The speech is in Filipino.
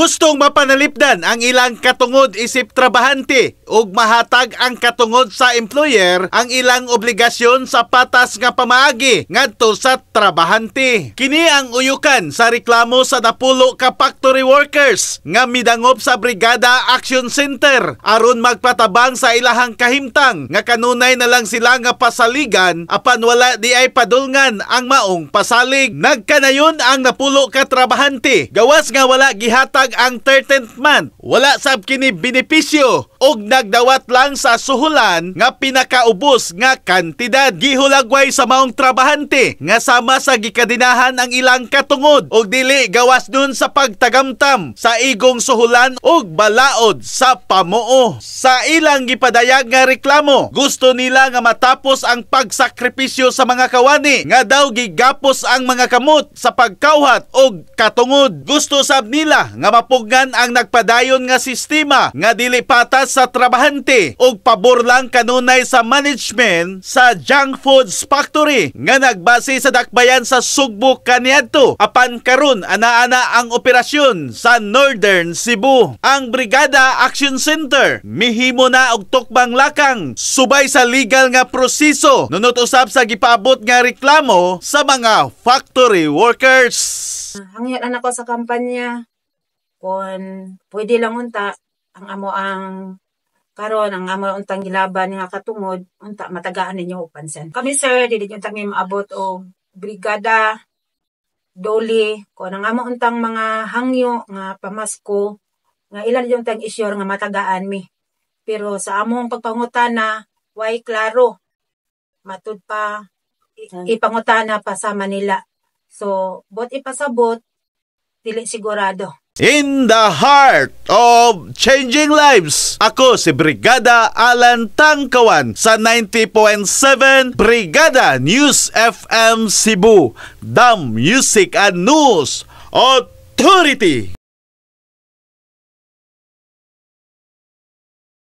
Gustong mapanalipdan ang ilang katungod isip trabahante ug mahatag ang katungod sa employer ang ilang obligasyon sa patas nga pamaagi ngadto sa trabahante. Kini ang uyukan sa reklamo sa napulo ka factory workers nga midangop sa Brigada Action Center aron magpatabang sa ilahang kahimtang nga kanunay na lang sila nga pasaligan apan wala di ay padulngan ang maong pasalig. Nagkanayon ang napulo ka trabahante gawas nga wala gihatag ang 13th month, wala sab kini benepisyo og nagdawat lang sa suhulan nga pinakaubos nga kantidad. Gihulagway sa maong trabahante nga sama sa gikadinahan ang ilang katungod og dili gawas nun sa pagtagamtam sa igong suhulan og balaod sa pamuo. Sa ilang gipadayag nga reklamo, gusto nila nga matapos ang pagsakripisyo sa mga kawani nga daw gigapos ang mga kamot sa pagkawhat og katungod. Gusto sab nila nga mapugnan ang nagpadayon nga sistema nga dili patas sa trabahante ug pabor lang kanunay sa management sa junk foods factory nga nagbase sa dakbayan sa Sugbo kaniadto apan karon ana-ana ang operasyon sa Northern Cebu. Ang Brigada Action Center mihimo na og tukbang lakang subay sa legal nga proseso nunot usab sa gipaabot nga reklamo sa mga factory workers. Hangyan anak ko sa kampanya kung pwede lang unta ang amo ang karon ang amo untang gilaban nga katungod unta matagaan ninyo og pansin. Kami sir dili jud kami maabot og brigada doli kung ang amo untang mga hangyo nga pamasko nga ilan jud tang isyur nga matagaan mi. Pero sa among pagpangutana way klaro matud pa ipangutana pa sa Manila. So bot ipasabot dili sigurado. In the heart of changing lives, ako si Brigada Alan Tangkawan sa 90.7 Brigada News FM Cebu, the Music and News Authority.